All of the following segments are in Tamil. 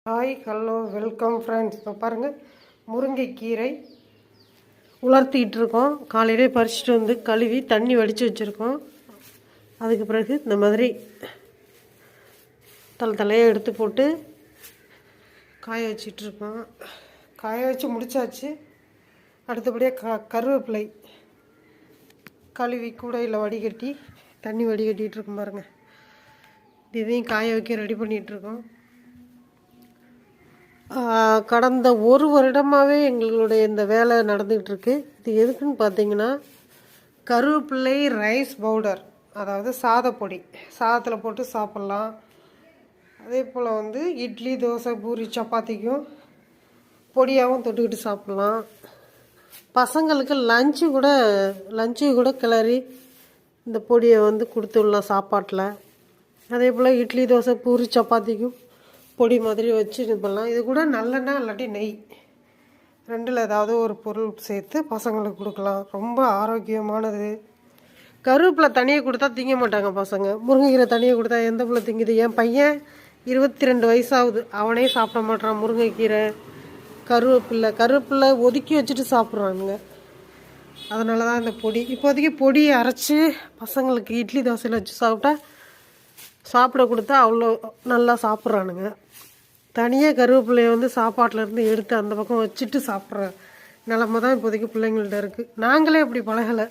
Hi hello welcome friends. இப்போ பாருங்கள், முருங்கைக்கீரை உலர்த்திக்கிட்டு இருக்கோம். காலையிலே பறிச்சுட்டு வந்து கழுவி தண்ணி வடித்து வச்சுருக்கோம். அதுக்கு பிறகு இந்த மாதிரி தலையாக எடுத்து போட்டு காய வச்சிட்ருக்கோம். காய வச்சு முடித்தாச்சு. அடுத்தபடியாக கருவேப்பிலை கழுவி கூடையில் வடிகட்டி தண்ணி வடிகட்டிகிட்டு இருக்கோம். பாருங்கள், இதையும் காய வைக்க ரெடி பண்ணிகிட்ருக்கோம். கடந்த ஒரு வருடமாகவே எங்களுடைய இந்த வேலை நடந்துகிட்ருக்கு. இது எதுக்குன்னு பார்த்தீங்கன்னா, கருவேப்பிலை ரைஸ் பவுடர், அதாவது சாதப்பொடி, சாதத்தில் போட்டு சாப்பிட்லாம். அதே போல் இட்லி, தோசை, பூரி, சப்பாத்திக்கும் பொடியாகவும் தொட்டுக்கிட்டு சாப்பிட்லாம். பசங்களுக்கு லஞ்சு கூட கிளறி இந்த பொடியை கொடுத்துடலாம் சாப்பாட்டில். அதே போல் இட்லி, தோசை, பூரி, சப்பாத்திக்கும் பொடி மாதிரி வச்சு இது பண்ணலாம். இது கூட நல்லெண்ணெய் இல்லாட்டி நெய், ரெண்டில் ஏதாவது ஒரு பொருள் சேர்த்து பசங்களுக்கு கொடுக்கலாம். ரொம்ப ஆரோக்கியமானது. கருவேப்பிலை தனியாக கொடுத்தா திங்க மாட்டாங்க பசங்க. முருங்கைக்கீரை தனியாக கொடுத்தா எந்த பிள்ளை திங்குது? என் பையன் 22 வயசாகுது, அவனே சாப்பிட மாட்டான் முருங்கைக்கீரை. கருவேப்பிலை ஒதுக்கி வச்சுட்டு சாப்பிட்றானுங்க. அதனால தான் இந்த பொடி. இப்போதைக்கு பொடியை அரைச்சி பசங்களுக்கு இட்லி, தோசையில் வச்சு சாப்பிட கொடுத்தா அவ்வளோ நல்லா சாப்பிட்றானுங்க. தனியாக கருவேப்பிலையை சாப்பாட்டிலேருந்து எடுத்து அந்த பக்கம் வச்சுட்டு சாப்பிட்ற நிலமை தான் இப்போதைக்கு பிள்ளைங்கள்ட்ட இருக்குது. நாங்களே அப்படி பழகலை,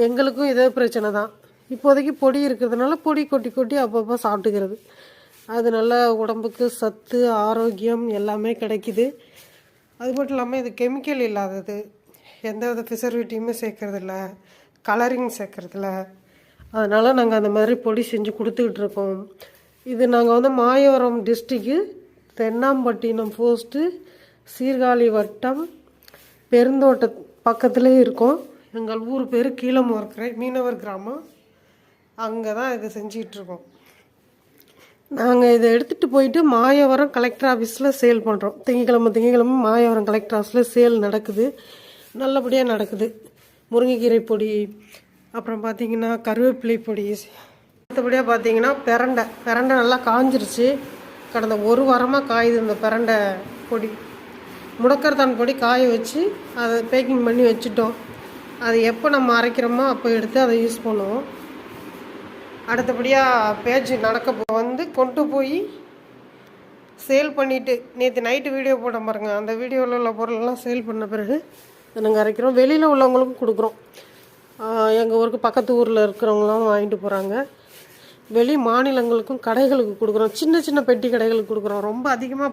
எங்களுக்கும் இதே பிரச்சனை தான். இப்போதைக்கு பொடி இருக்கிறதுனால பொடி கொட்டி அப்பப்போ சாப்பிட்டுக்கிறது. அது நல்ல உடம்புக்கு சத்து, ஆரோக்கியம் எல்லாமே கிடைக்கிது. அது மட்டும் இல்லாமல் இது கெமிக்கல் இல்லாதது, எந்த வித ப்ரிசர்வேட்டிவுமே சேர்க்கறதில்ல, கலரிங் சேர்க்கறதில்ல. அதனால் நாங்கள் அந்த மாதிரி பொடி செஞ்சு கொடுத்துக்கிட்டு இருக்கோம். இது நாங்கள் மாயவரம் டிஸ்ட்ரிக்கு, தென்னாம்பட்டினம் போஸ்ட்டு, சீர்காழி வட்டம், பெருந்தோட்ட பக்கத்துலேயே இருக்கோம். எங்கள் ஊர் பேர் கீழமோர்க்கரை, மீனவர் கிராமம். அங்கே தான் இதை செஞ்சிகிட்ருக்கோம். நாங்கள் இதை எடுத்துகிட்டு போயிட்டு மாயவரம் கலெக்டர் ஆஃபீஸில் சேல் பண்ணுறோம். திங்கக்கிழமை மாயவரம் கலெக்டர் ஆஃபீஸில் சேல் நடக்குது, நல்லபடியாக நடக்குது. முருங்கைக்கீரை பொடி, அப்புறம் பார்த்திங்கன்னா கருவேப்பிலை பொடி. மற்றபடியாக பார்த்திங்கன்னா பிரண்டை நல்லா காஞ்சிருச்சு. கடந்த ஒரு வாரமாக காயுது இந்த பிரண்டை பொடி. முடக்கரத்தான் பொடி காய வச்சு அதை பேக்கிங் பண்ணி வச்சுட்டோம். அது எப்போ நம்ம அரைக்கிறோமோ அப்போ எடுத்து அதை யூஸ் பண்ணுவோம். அடுத்தபடியாக பேஜ் கொண்டு போய் சேல் பண்ணிவிட்டு, நேற்று நைட்டு வீடியோ போட பாருங்க, அந்த வீடியோவில் உள்ள பொருளெல்லாம் சேல் பண்ண பிறகு நாங்கள் அரைக்கிறோம். வெளியில் உள்ளவங்களுக்கும் கொடுக்குறோம். எங்கள் ஊருக்கு பக்கத்து ஊரில் இருக்கிறவங்களாம் வாங்கிட்டு போகிறாங்க. வெளி மாநிலங்களுக்கும் கடைகளுக்கு கொடுக்குறோம். சின்ன பெட்டி கடைகளுக்கு கொடுக்குறோம். ரொம்ப அதிகமாக